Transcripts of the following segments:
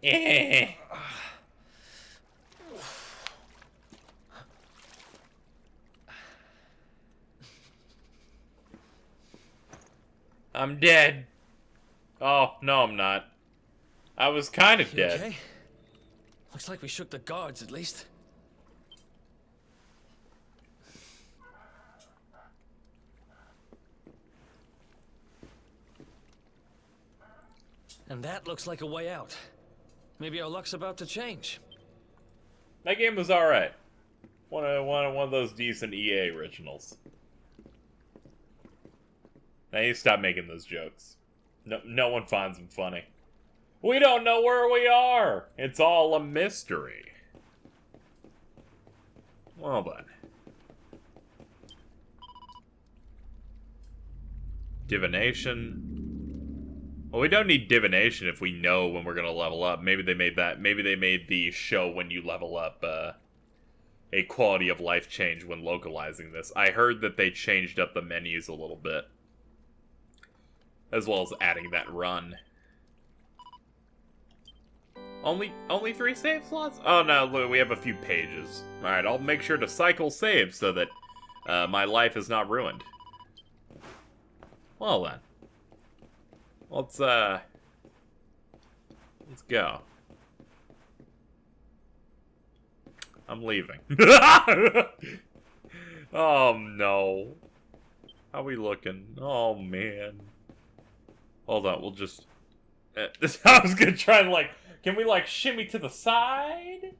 Eh. I'm dead. Oh, no, I'm not. I was kind of dead. Okay? Looks like we shook the guards, at least. And that looks like a way out. Maybe our luck's about to change. That game was alright. One of those decent EA originals. Now you stop making those jokes. No one finds them funny. We don't know where we are. It's all a mystery. Well then. Divination. Well, we don't need divination if we know when we're gonna level up. Maybe they made that. Maybe they made the show when you level up a quality of life change when localizing this. I heard that they changed up the menus a little bit, as well as adding that run. Only 3 save slots? Oh no, look, we have a few pages. All right, I'll make sure to cycle save so that my life is not ruined. Well then. Let's go. I'm leaving. Oh no. How we looking? Oh man. Hold on, we'll just I was gonna try and like, can we like shimmy to the side?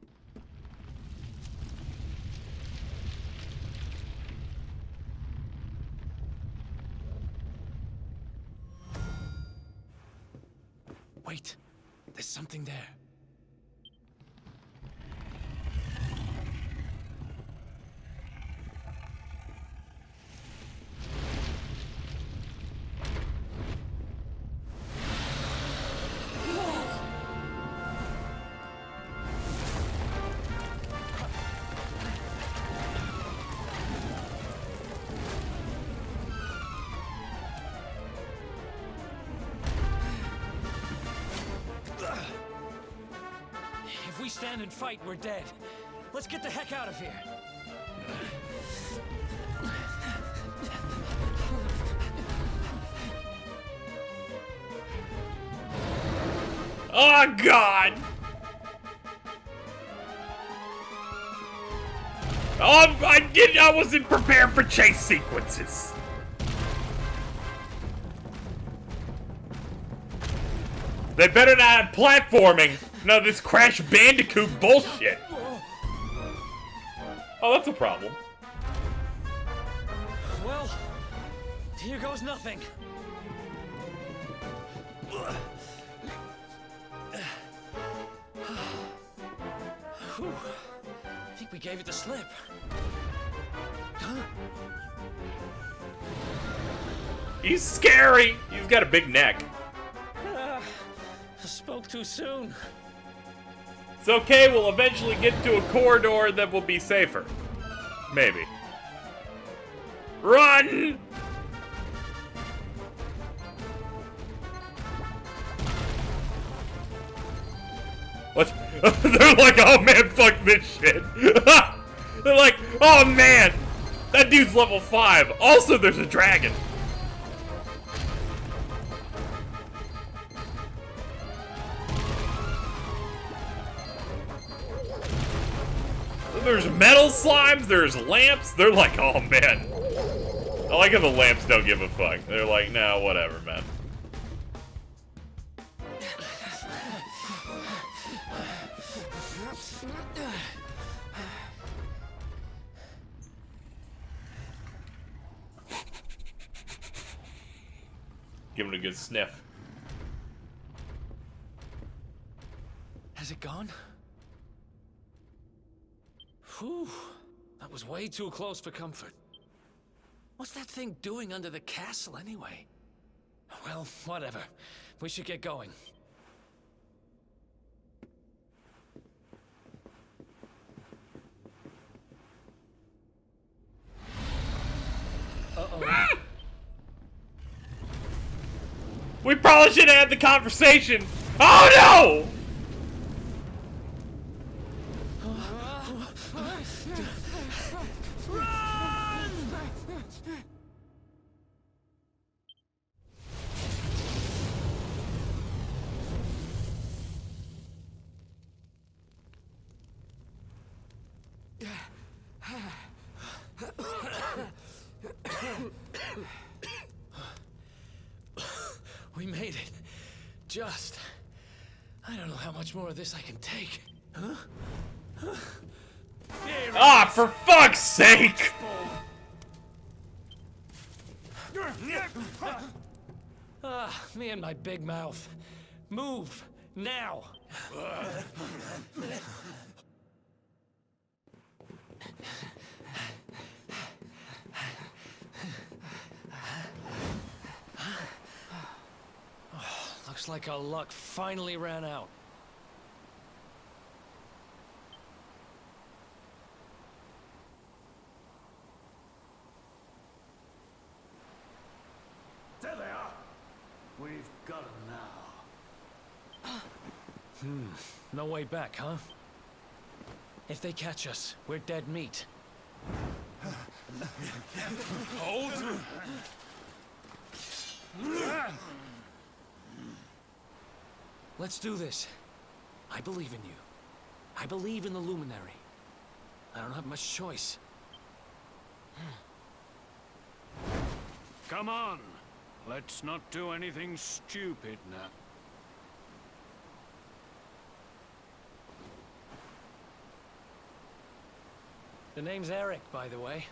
Wait, there's something there. If we stand and fight, we're dead. Let's get the heck out of here. Oh God! Oh, I wasn't prepared for chase sequences. They better not have platforming. No, this Crash Bandicoot bullshit. Oh, that's a problem. Well, here goes nothing. Whew. I think we gave it the slip. He's scary. He's got a big neck. I spoke too soon. It's okay, we'll eventually get to a corridor that will be safer. Maybe. Run! What? They're like, oh man, fuck this shit. They're like, oh man, that dude's level 5. Also, there's a dragon. There's metal slimes, there's lamps. They're like, oh man. I like how the lamps don't give a fuck. They're like, nah, whatever, man. Give it a good sniff. Has it gone? Whew, that was way too close for comfort. What's that thing doing under the castle anyway? Well, whatever. We should get going. Uh-oh. We probably should have had the conversation. Oh no! I don't know how much more of this I can take. Huh? Ah, for fuck's sake! Me and my big mouth. Move, now! Looks like our luck finally ran out. There they are. We've got them now. No way back, huh? If they catch us, we're dead meat. Hold. Let's do this. I believe in you. I believe in the Luminary. I don't have much choice. Come on. Let's not do anything stupid now. The name's Erik, by the way.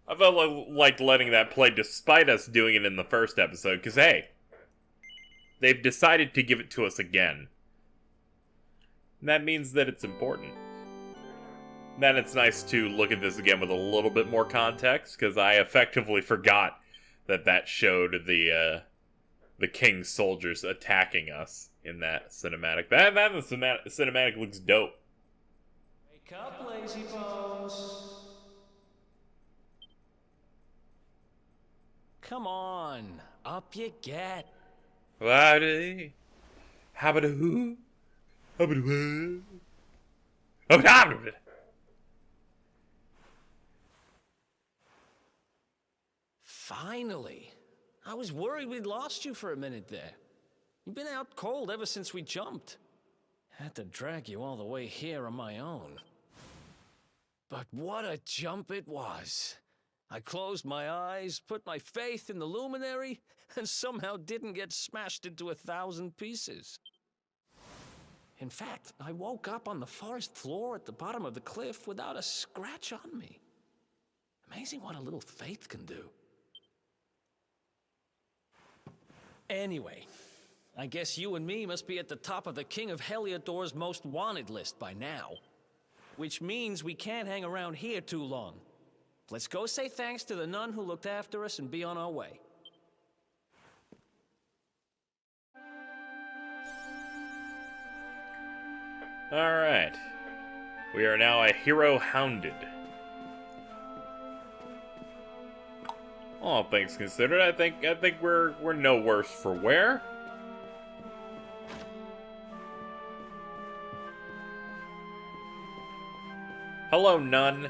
I felt like letting that play despite us doing it in the first episode, because hey, they've decided to give it to us again. And that means that it's important. Then it's nice to look at this again with a little bit more context, because I effectively forgot that showed the King's soldiers attacking us in that cinematic. That the cinematic looks dope. Wake up, lazy bones. Come on, up you get. Howdy. Habba-doo. Habba-doo. Finally. I was worried we'd lost you for a minute there. You've been out cold ever since we jumped. Had to drag you all the way here on my own. But what a jump it was. I closed my eyes, put my faith in the luminary, and somehow didn't get smashed into 1,000 pieces. In fact, I woke up on the forest floor at the bottom of the cliff without a scratch on me. Amazing what a little faith can do. Anyway, I guess you and me must be at the top of the King of Heliodor's most wanted list by now. Which means we can't hang around here too long. Let's go say thanks to the nun who looked after us and be on our way. Alright. We are now a hero hounded. All things considered, I think we're no worse for wear. Hello, nun.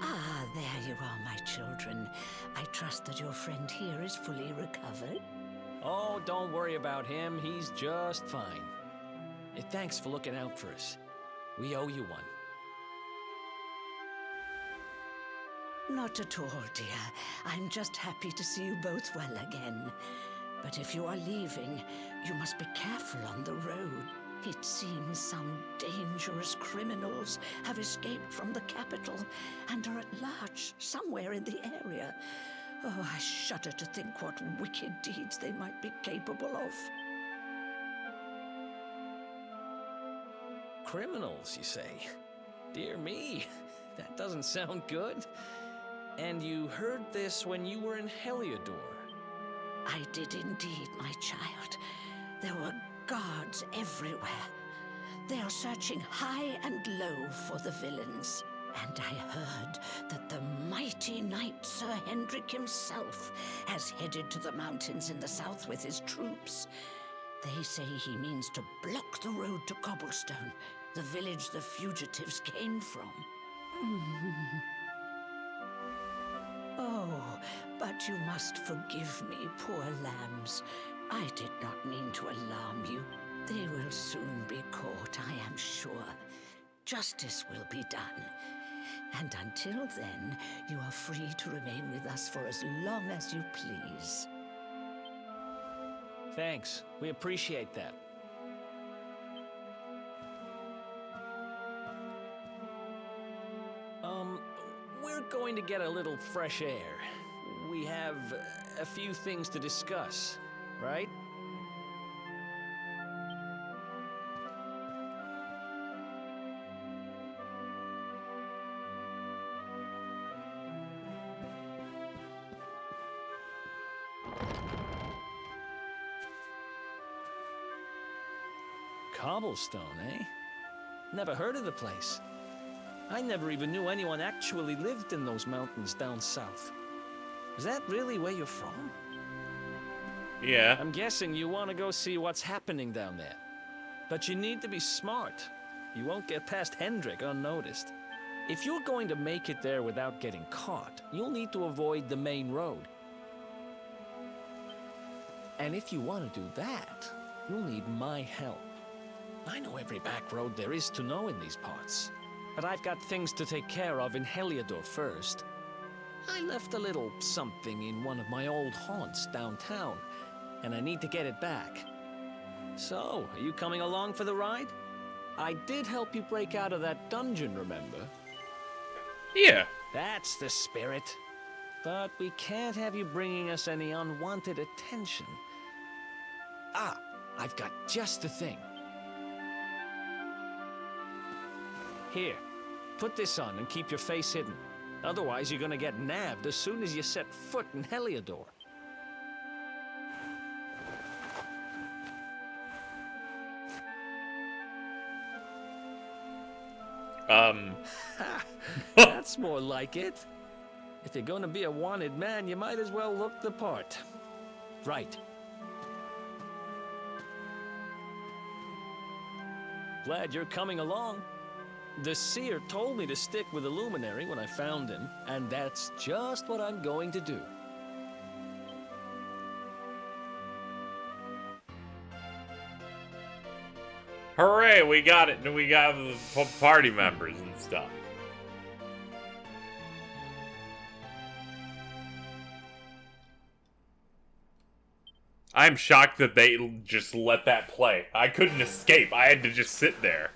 Ah, there you are, my children. I trust that your friend here is fully recovered. Oh, don't worry about him. He's just fine. Thanks for looking out for us. We owe you one. Not at all, dear. I'm just happy to see you both well again. But if you are leaving, you must be careful on the road. It seems some dangerous criminals have escaped from the capital and are at large somewhere in the area. Oh, I shudder to think what wicked deeds they might be capable of. Criminals, you say? Dear me, that doesn't sound good. And you heard this when you were in Heliodor? I did indeed, my child. There were guards everywhere. They are searching high and low for the villains. And I heard that the mighty knight Sir Hendrik himself has headed to the mountains in the south with his troops. They say he means to block the road to Cobblestone, the village the fugitives came from. Oh, but you must forgive me, poor lambs. I did not mean to alarm you. They will soon be caught, I am sure. Justice will be done. And until then, you are free to remain with us for as long as you please. Thanks. We appreciate that. We're going to get a little fresh air. We have a few things to discuss, right? Cobblestone, eh? Never heard of the place. I never even knew anyone actually lived in those mountains down south. Is that really where you're from? Yeah. I'm guessing you want to go see what's happening down there. But you need to be smart. You won't get past Hendrik unnoticed. If you're going to make it there without getting caught, you'll need to avoid the main road. And if you want to do that, you'll need my help. I know every back road there is to know in these parts. But I've got things to take care of in Heliodor first. I left a little something in one of my old haunts downtown, and I need to get it back. So, are you coming along for the ride? I did help you break out of that dungeon, remember? Yeah. That's the spirit. But we can't have you bringing us any unwanted attention. Ah, I've got just the thing. Here, put this on and keep your face hidden. Otherwise, you're gonna get nabbed as soon as you set foot in Heliodor. That's more like it. If you're gonna be a wanted man, you might as well look the part. Right. Glad you're coming along. The seer told me to stick with the luminary when I found him, and that's just what I'm going to do. Hooray, we got it. We got the party members and stuff. I'm shocked that they just let that play. I couldn't escape. I had to just sit there.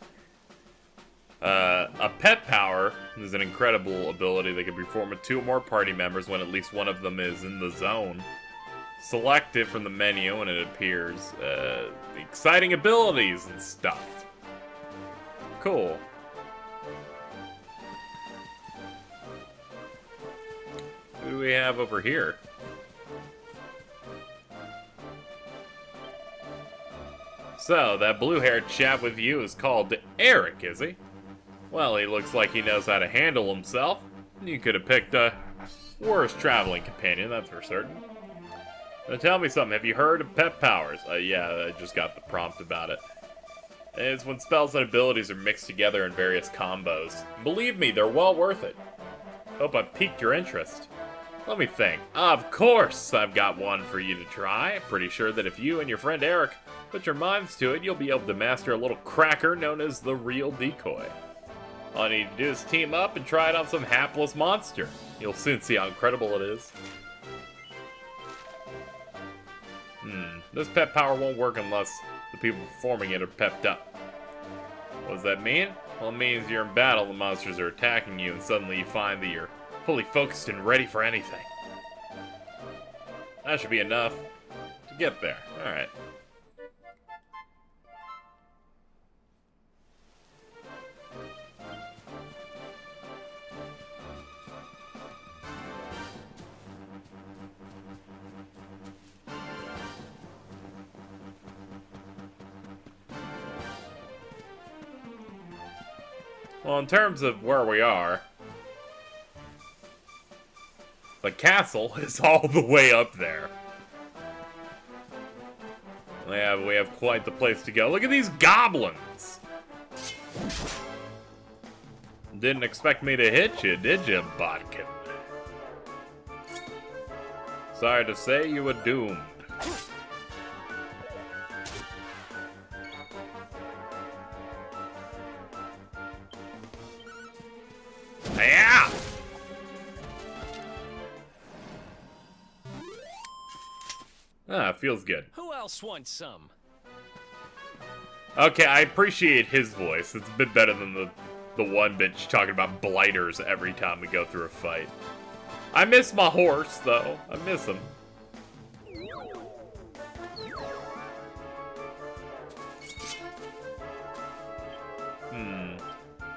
A pet power is an incredible ability that can be performed with 2 or more party members when at least one of them is in the zone. Select it from the menu and it appears. Exciting abilities and stuff. Cool. Who do we have over here? So, that blue-haired chap with you is called Erik, is he? Well, he looks like he knows how to handle himself. You could have picked a worse traveling companion, that's for certain. Now tell me something, have you heard of pet powers? Yeah, I just got the prompt about it. It's when spells and abilities are mixed together in various combos. Believe me, they're well worth it. Hope I've piqued your interest. Let me think. Of course, I've got one for you to try. Pretty sure that if you and your friend Erik put your minds to it, you'll be able to master a little cracker known as the real decoy. All you need to do is team up and try it on some hapless monster. You'll soon see how incredible it is. This pet power won't work unless the people performing it are pepped up. What does that mean? Well, it means you're in battle, the monsters are attacking you, and suddenly you find that you're fully focused and ready for anything. That should be enough to get there. Alright. Well, in terms of where we are, the castle is all the way up there. We have quite the place to go. Look at these goblins! Didn't expect me to hit you, did you, Bodkin? Sorry to say, you were doomed. Yeah! Ah, feels good. Who else wants some? Okay, I appreciate his voice. It's a bit better than the one bitch talking about blighters every time we go through a fight. I miss my horse, though. I miss him.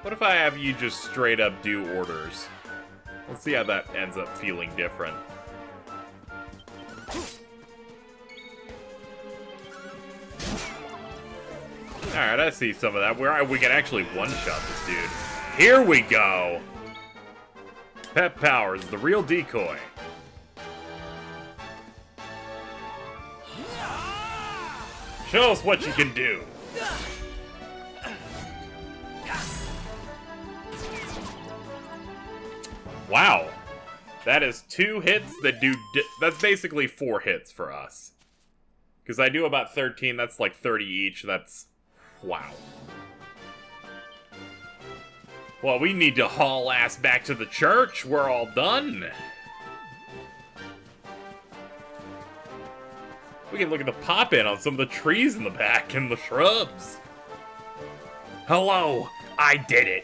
What if I have you just straight up do orders? Let's see how that ends up feeling different. Alright, I see some of that. We can actually one-shot this dude. Here we go! Pet powers, the real decoy. Show us what you can do. Wow. That is 2 hits that do... That's basically 4 hits for us. Because I do about 13, that's like 30 each, that's... Wow. Well, we need to haul ass back to the church. We're all done. We can look at the pop-in on some of the trees in the back and the shrubs. Hello, I did it.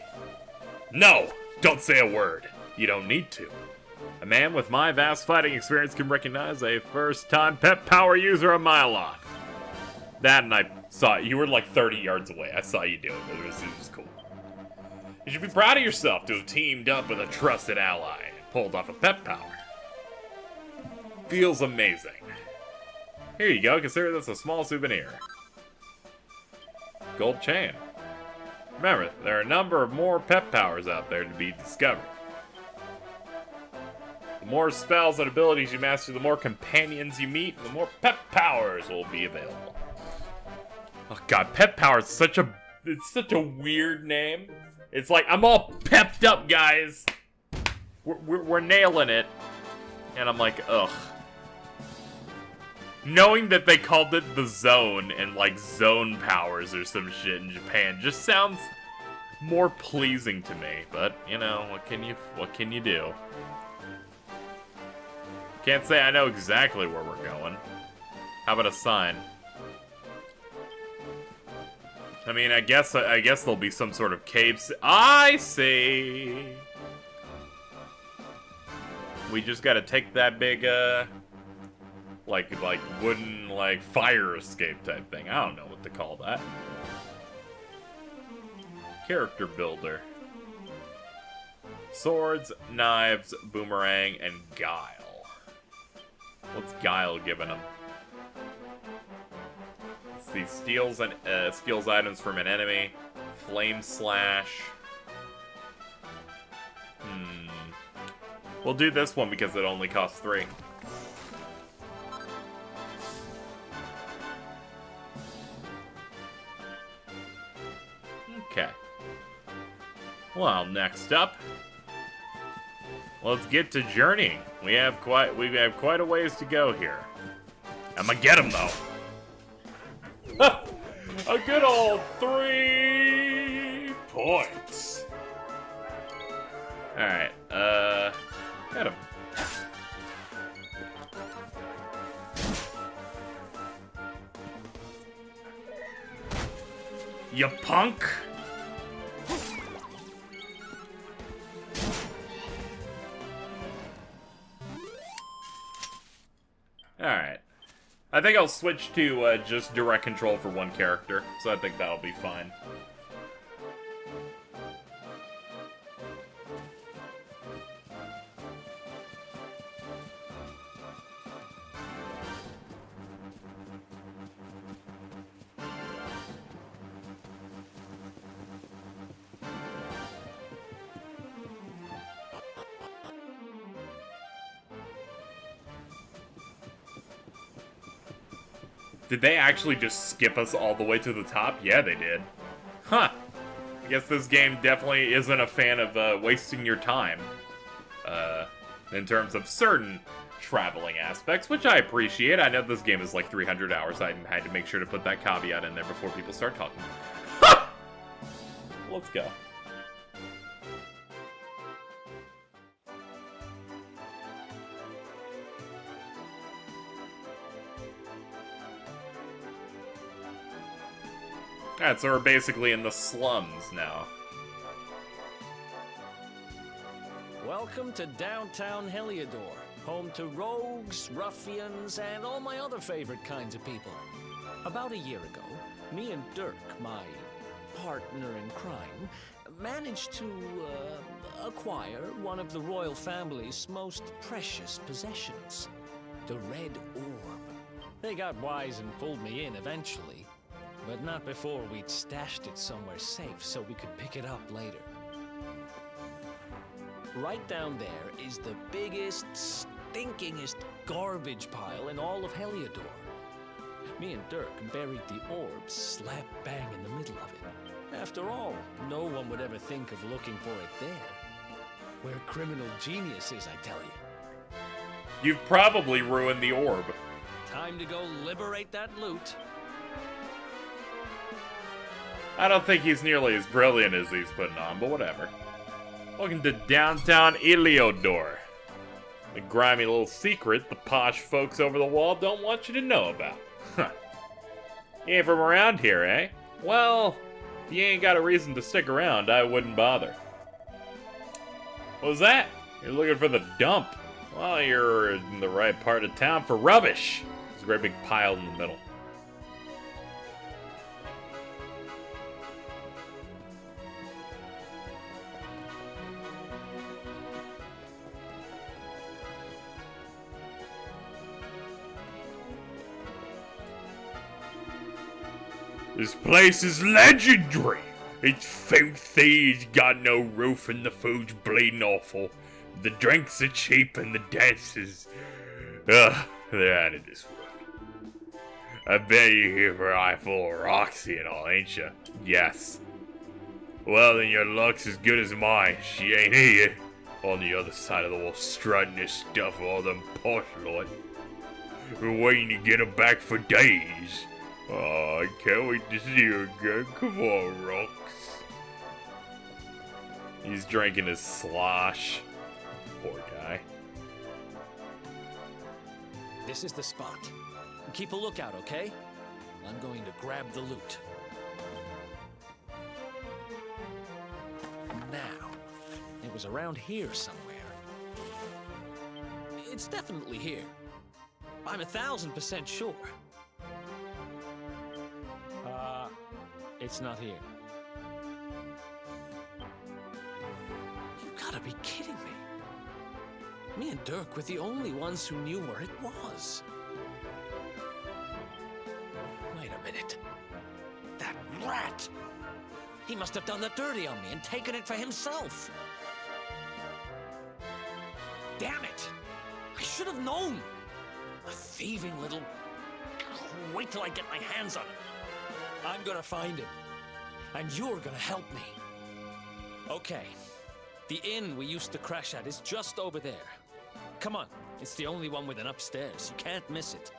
No, don't say a word. You don't need to. A man with my vast fighting experience can recognize a first-time pet power user a mile off. That and I saw it. You were like 30 yards away. I saw you do it. It was cool. You should be proud of yourself to have teamed up with a trusted ally and pulled off a pet power. Feels amazing. Here you go. Consider this a small souvenir. Gold chain. Remember, there are a number of more pet powers out there to be discovered. The more spells and abilities you master, the more companions you meet, and the more pet powers will be available. Oh god, pet power is such a weird name. It's like, I'm all pepped up, guys. We're nailing it. And I'm like, ugh. Knowing that they called it the Zone and like zone powers or some shit in Japan just sounds more pleasing to me. But you know, what can you do? Can't say I know exactly where we're going. How about a sign? I mean, I guess there'll be some sort of caves. I see. We just gotta take that big, like wooden, like fire escape type thing. I don't know what to call that. Character builder. Swords, knives, boomerang, and guile. What's guile giving him? These steals items from an enemy. Flame slash. We'll do this one because it only costs 3. Okay. Well, next up, let's get to journeying. We have quite a ways to go here. I'm gonna get him though. A good old 3 points. Alright, got him. You punk! Alright. I think I'll switch to just direct control for one character, so I think that'll be fine. Did they actually just skip us all the way to the top? Yeah, they did. Huh. I guess this game definitely isn't a fan of wasting your time. In terms of certain traveling aspects, which I appreciate. I know this game is like 300 hours. I had to make sure to put that caveat in there before people start talking. Ha! Let's go. Alright, so we're basically in the slums now. Welcome to Downtown Heliodor, home to rogues, ruffians, and all my other favorite kinds of people. About a year ago, me and Dirk, my partner in crime, managed to acquire one of the royal family's most precious possessions, the Red Orb. They got wise and pulled me in eventually. But not before we'd stashed it somewhere safe so we could pick it up later. Right down there is the biggest, stinkingest garbage pile in all of Heliodor. Me and Dirk buried the orb slap bang in the middle of it. After all, no one would ever think of looking for it there. We're criminal geniuses, I tell you. You've probably ruined the orb. Time to go liberate that loot. I don't think he's nearly as brilliant as he's putting on, but whatever. Welcome to Downtown Heliodor. The grimy little secret the posh folks over the wall don't want you to know about. Huh. You ain't from around here, eh? Well, if you ain't got a reason to stick around, I wouldn't bother. What was that? You're looking for the dump. Well, you're in the right part of town for rubbish. There's a great big pile in the middle. This place is legendary. It's filthy, it's got no roof, and the food's bleeding awful. The drinks are cheap, and the dances... they're out of this world. I bet you're here for an eyeful of Roxy and all, ain't ya? Yes. Well, then your luck's as good as mine. She ain't here. On the other side of the wall, strutting this stuff with all them posh lord. Been waiting to get him back for days. Oh, I can't wait to see you again. Come on, Rox. He's drinking his slosh. Poor guy. This is the spot. Keep a lookout, okay? I'm going to grab the loot. Now, it was around here somewhere. It's definitely here. I'm 1000% sure. It's not here. You gotta be kidding me. Me and Dirk were the only ones who knew where it was. Wait a minute. That rat! He must have done the dirty on me and taken it for himself. Damn it! I should have known! A thieving little... Wait till I get my hands on him. I'm gonna find him. And you're gonna help me. Okay. The inn we used to crash at is just over there. Come on. It's the only one with an upstairs. You can't miss it.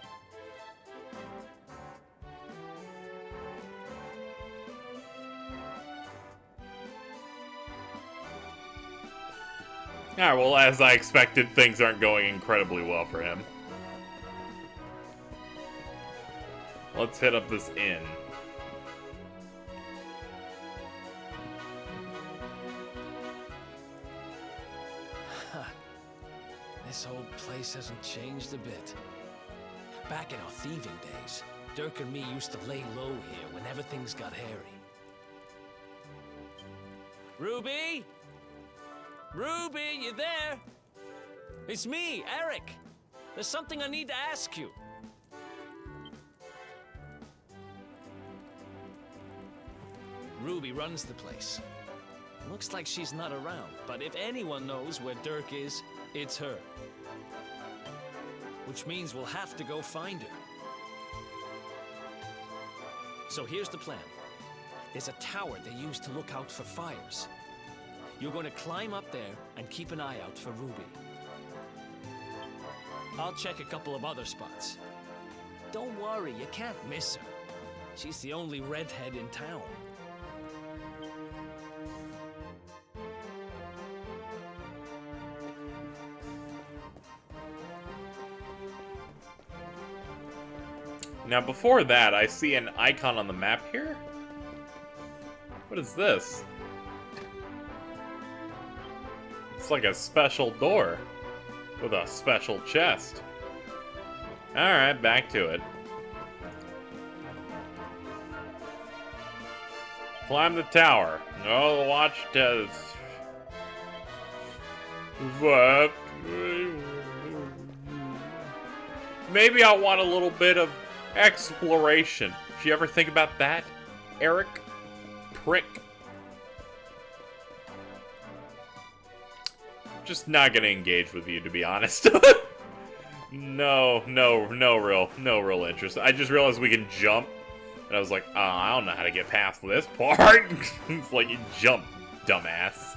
Alright, well, as I expected, things aren't going incredibly well for him. Let's hit up this inn. This whole place hasn't changed a bit. Back in our thieving days, Dirk and me used to lay low here whenever things got hairy. Ruby? Ruby, you there? It's me, Erik. There's something I need to ask you. Ruby runs the place. Looks like she's not around, but if anyone knows where Dirk is, it's her. Which means we'll have to go find her. So here's the plan. There's a tower they use to look out for fires. You're going to climb up there and keep an eye out for Ruby. I'll check a couple of other spots. Don't worry, you can't miss her. She's the only redhead in town. Now, before that, I see an icon on the map here. What is this? It's like a special door with a special chest. Alright, back to it. Climb the tower. No, the watch does. What? Maybe I want a little bit of exploration. Did you ever think about that, Erik? Prick. Just not gonna engage with you, to be honest. No real interest. I just realized we can jump, and I was like, oh, I don't know how to get past this part. It's like, you jump, dumbass.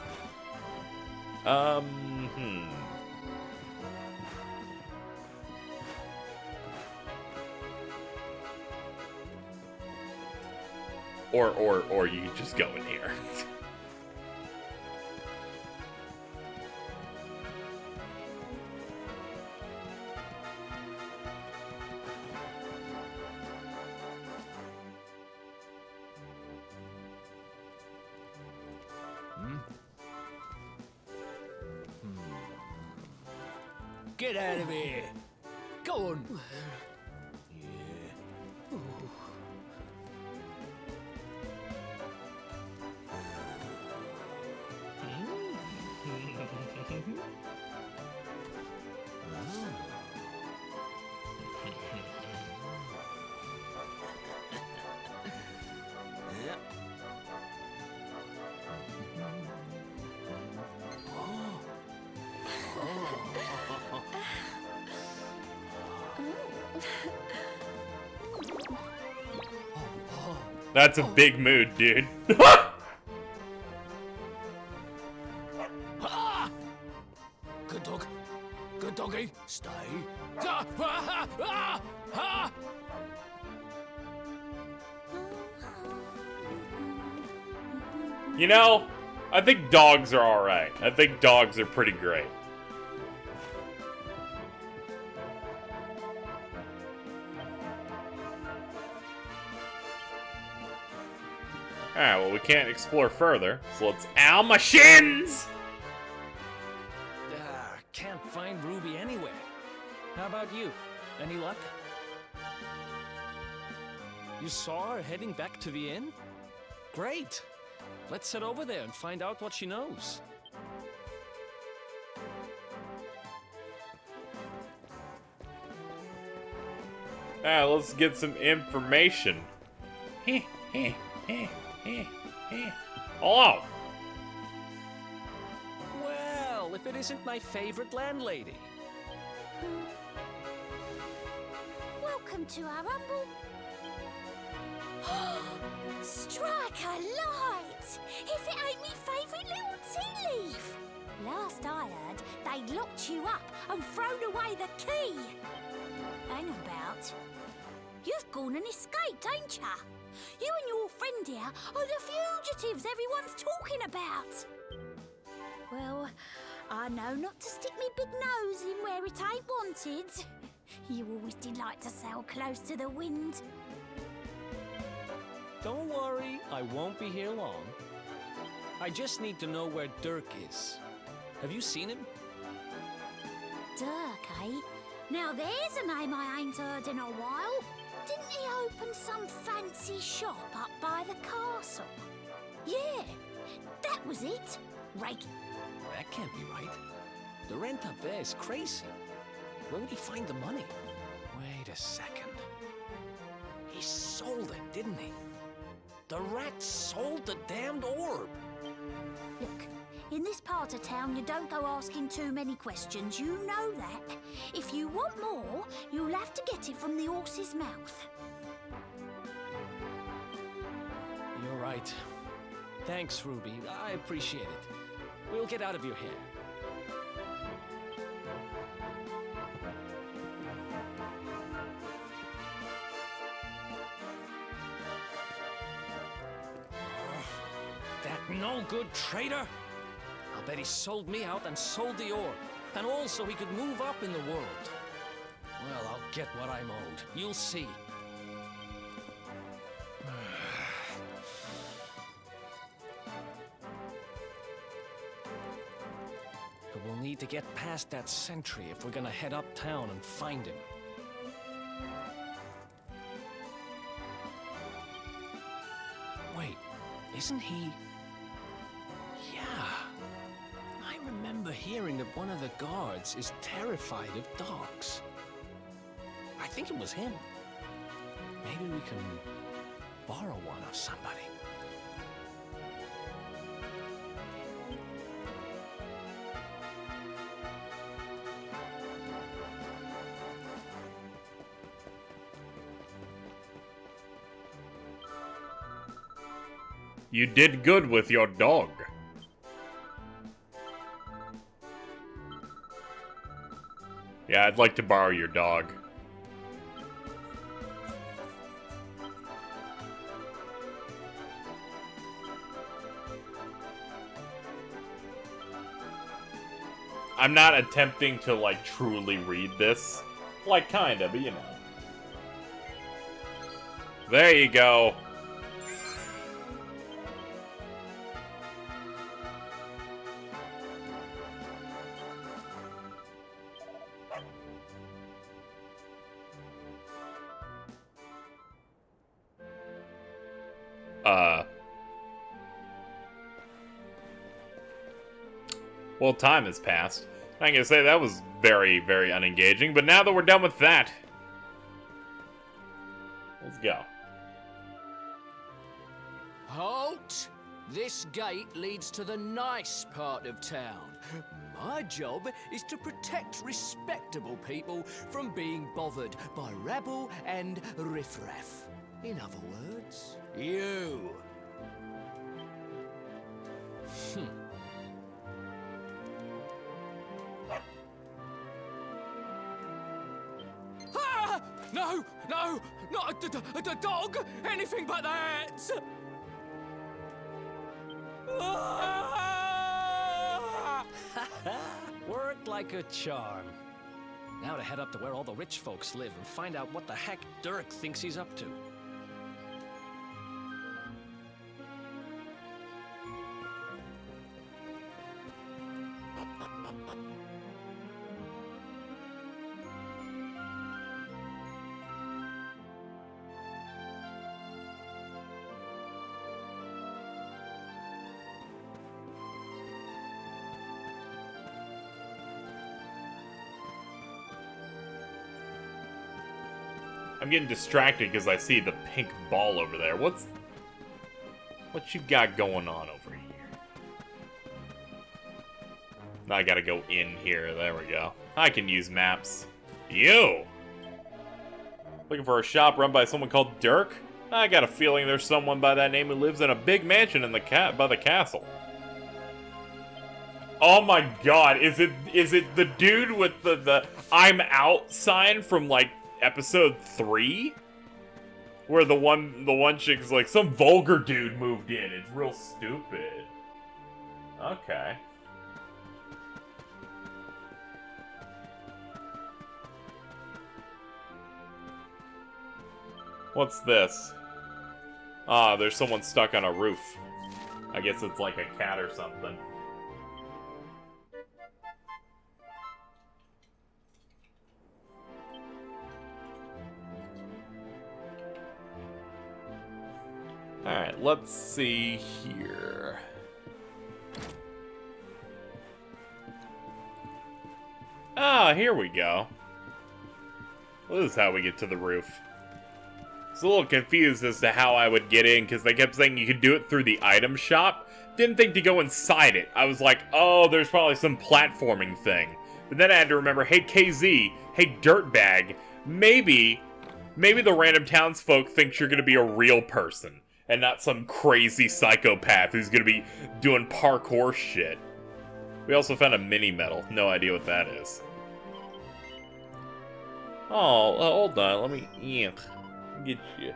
Or you could just go in here. Get out of here! Go on! That's a big mood, dude. Good dog. Good doggy. Stay. You know, I think dogs are alright. I think dogs are pretty great. Alright, well, we can't explore further, so let's ow my shins! Can't find Ruby anywhere. How about you? Any luck? You saw her heading back to the inn? Great! Let's head over there and find out what she knows. Let's get some information. Hello! Well, if it isn't my favorite landlady. Welcome to our humble... Strike a light! If it ain't me favourite little tea leaf! Last I heard, they'd locked you up and thrown away the key. Hang about. You've gone and escaped, ain't ya? You and your friend here are the fugitives everyone's talking about. Well, I know not to stick me big nose in where it ain't wanted. You always did like to sail close to the wind. Don't worry, I won't be here long. I just need to know where Dirk is. Have you seen him? Dirk, eh? Now there's a name I ain't heard in a while. Didn't he open some fancy shop up by the castle? Yeah, that was it. Right. That can't be right. The rent up there is crazy. Where would he find the money? Wait a second. He sold it, didn't he? The rat sold the damned orb. Look, in this part of town, you don't go asking too many questions. You know that. If you want more, you'll have to get it from the horse's mouth. You're right. Thanks, Ruby. I appreciate it. We'll get out of your hair. That no-good traitor! I'll bet he sold me out and sold the orb. And also he could move up in the world. Well, I'll get what I'm owed. You'll see. But we'll need to get past that sentry if we're gonna head uptown and find him. Wait, isn't he... Yeah. I remember hearing that one of the guards is terrified of dogs. I think it was him. Maybe we can borrow one of somebody. You did good with your dog. Yeah, I'd like to borrow your dog. I'm not attempting to, like, truly read this. Like, kinda, but you know. There you go. Well, time has passed. I'm gonna say that was very, very unengaging, but now that we're done with that, let's go. Halt! This gate leads to the nice part of town. My job is to protect respectable people from being bothered by rabble and riffraff. In other words, you. Ah! No! No! Not a dog! Anything but that! Worked like a charm. Now to head up to where all the rich folks live and find out what the heck Dirk thinks he's up to. I'm getting distracted because I see the pink ball over there. What you got going on over here? Now I gotta go in here. There we go. I can use maps. You! Looking for a shop run by someone called Dirk? I got a feeling there's someone by that name who lives in a big mansion in by the castle. Oh my god, is it the dude with the I'm out sign from like episode 3? Where the one chick's like, some vulgar dude moved in. It's real stupid. Okay. What's this? Ah, there's someone stuck on a roof. I guess it's like a cat or something. Alright, let's see here. Ah, here we go. Well, this is how we get to the roof. I was a little confused as to how I would get in, because they kept saying you could do it through the item shop. Didn't think to go inside it. I was like, oh, there's probably some platforming thing. But then I had to remember, hey KZ, hey Dirtbag, maybe the random townsfolk thinks you're going to be a real person. And not some crazy psychopath who's gonna be doing parkour shit. We also found a mini medal. No idea what that is. Oh, hold on. Let me get you.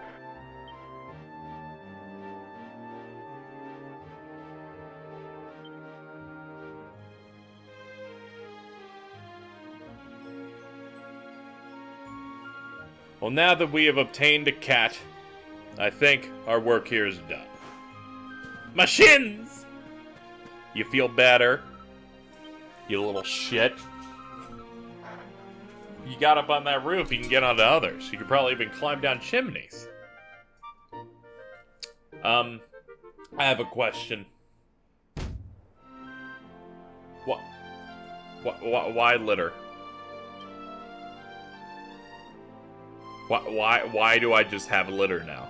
Well, now that we have obtained a cat, I think our work here is done. My shins! You feel better? You little shit. You got up on that roof, you can get onto others. You could probably even climb down chimneys. I have a question. Why litter? Why do I just have litter now?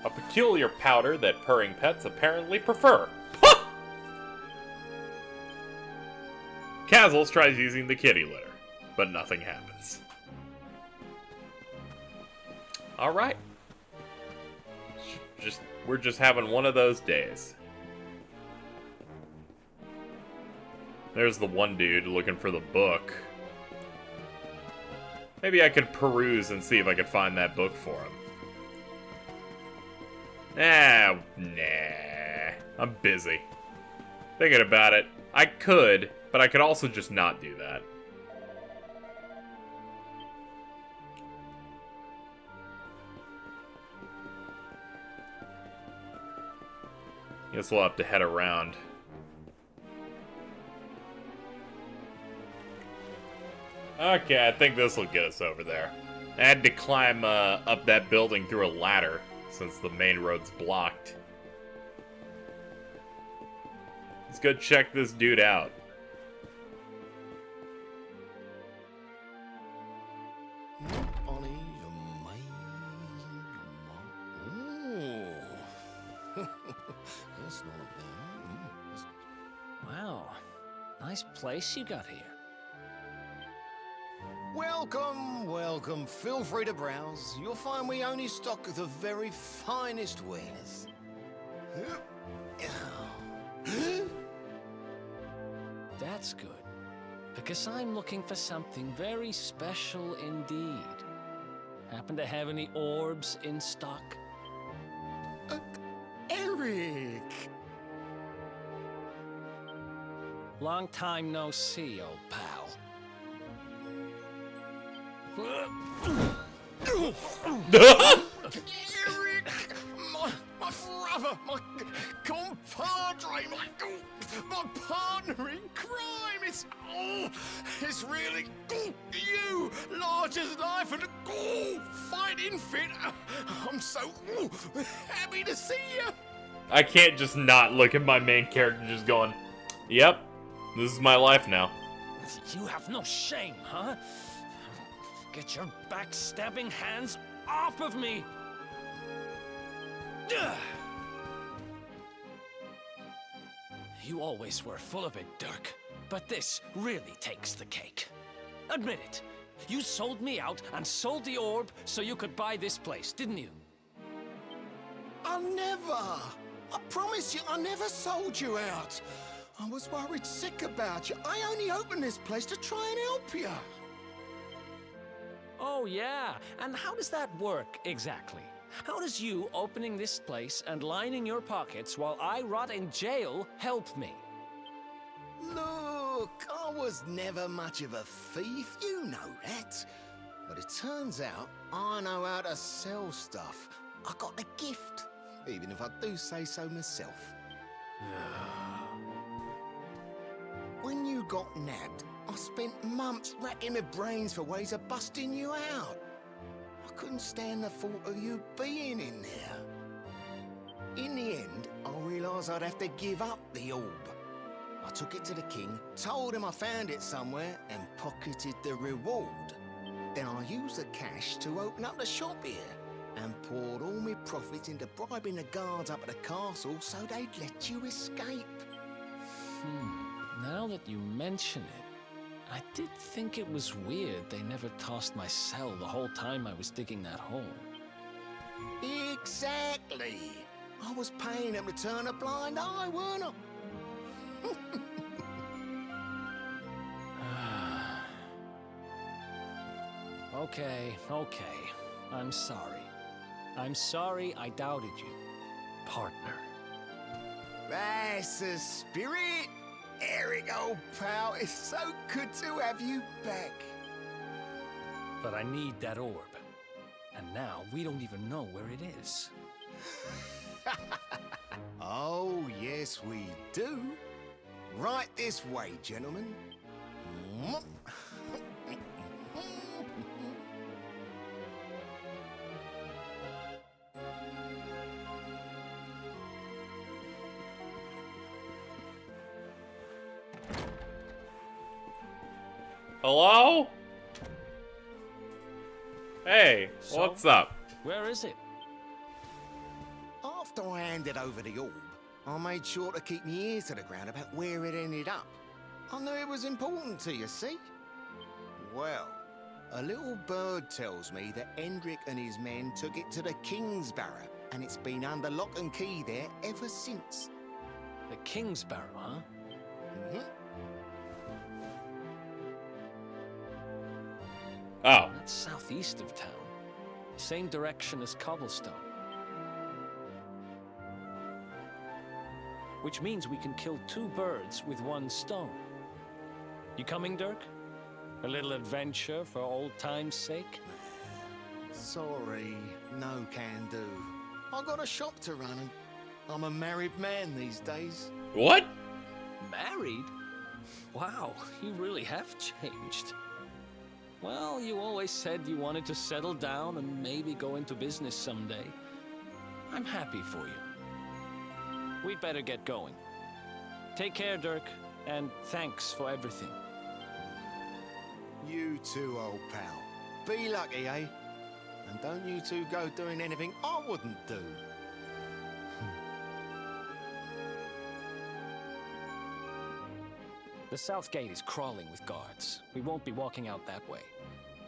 A peculiar powder that purring pets apparently prefer. Huh! Cazels tries using the kitty litter, but nothing happens. Alright. We're just having one of those days. There's the one dude looking for the book. Maybe I could peruse and see if I could find that book for him. Nah. I'm busy. Thinking about it, I could, but I could also just not do that. Guess we'll have to head around. Okay, I think this will get us over there. I had to climb up that building through a ladder, since the main road's blocked. Let's go check this dude out. Wow, nice place you got here. Welcome, welcome. Feel free to browse. You'll find we only stock the very finest wares. That's good, because I'm looking for something very special indeed. Happen to have any orbs in stock? Erik! Long time no see, old pal. Erik! My brother, my compadre, my partner in crime! It's really you! Large as life and fighting fit! I'm so happy to see you! I can't just not look at my main character just going, yep, this is my life now. You have no shame, huh? Get your backstabbing hands off of me! Ugh. You always were full of it, Dirk. But this really takes the cake. Admit it. You sold me out and sold the orb so you could buy this place, didn't you? I never! I promise you, I never sold you out! I was worried sick about you. I only opened this place to try and help you. Oh, yeah. And how does that work, exactly? How does you opening this place and lining your pockets while I rot in jail help me? Look, I was never much of a thief, you know that. But it turns out I know how to sell stuff. I got a gift, even if I do say so myself. When you got nabbed, I spent months racking my brains for ways of busting you out. I couldn't stand the thought of you being in there. In the end, I realised I'd have to give up the orb. I took it to the king, told him I found it somewhere, and pocketed the reward. Then I used the cash to open up the shop here, and poured all my profits into bribing the guards up at the castle so they'd let you escape. Now that you mention it, I did think it was weird they never tossed my cell the whole time I was digging that hole. Exactly. I was paying them to turn a blind eye, weren't I? Okay. I'm sorry. I'm sorry I doubted you, partner. That's the spirit! Erik, old pal, it's so good to have you back. But I need that orb. And now we don't even know where it is. Oh, yes, we do. Right this way, gentlemen. Hello? Hey, So? what's up? Where is it? After I handed over the orb, I made sure to keep my ears to the ground about where it ended up. I knew it was important to you, see? Well, a little bird tells me that Hendrik and his men took it to the King's Barrow, and it's been under lock and key there ever since. The King's Barrow, huh? Mhm. Oh, That's southeast of town. Same direction as Cobblestone. Which means we can kill two birds with one stone. You coming, Dirk? A little adventure for old time's sake? Sorry, no can do. I got a shop to run and I'm a married man these days. what? Married? Wow, you really have changed. Well, you always said you wanted to settle down and maybe go into business someday. I'm happy for you. We'd better get going. Take care, Dirk, and thanks for everything. You too, old pal. Be lucky, eh? And don't you two go doing anything I wouldn't do. The south gate is crawling with guards. We won't be walking out that way.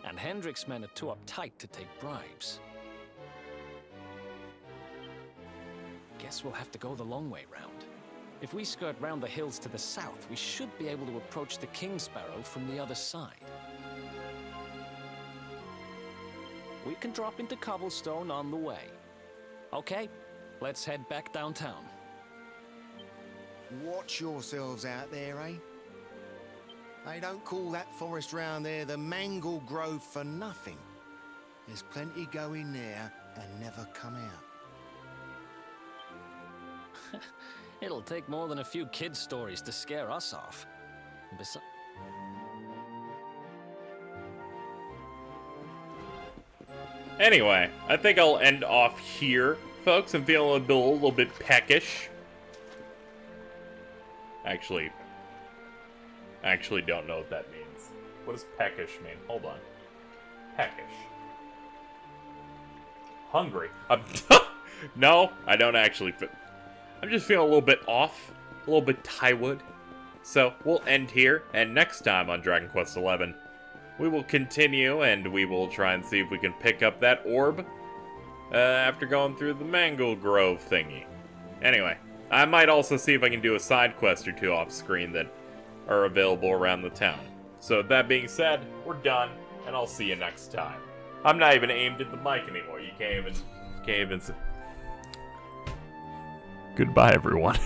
And Hendrik's men are too uptight to take bribes. Guess we'll have to go the long way round. If we skirt round the hills to the south, we should be able to approach the King's Barrow from the other side. We can drop into Cobblestone on the way. Okay, let's head back downtown. Watch yourselves out there, eh? They don't call that forest round there the Mangle Grove for nothing. There's plenty go in there and never come out. It'll take more than a few kid stories to scare us off. Anyway, I think I'll end off here, folks. I'm feeling a little bit peckish. Actually don't know what that means. What does peckish mean? Hold on. Peckish. Hungry. No, I don't actually. I'm just feeling a little bit off, a little bit Tywood. So we'll end here, and next time on Dragon Quest XI, we will continue, and we will try and see if we can pick up that orb after going through the Mangle Grove thingy. Anyway, I might also see if I can do a side quest or two off screen that are available around the town. So with that being said, we're done, and I'll see you next time. I'm not even aimed at the mic anymore. You can't even. Goodbye, everyone.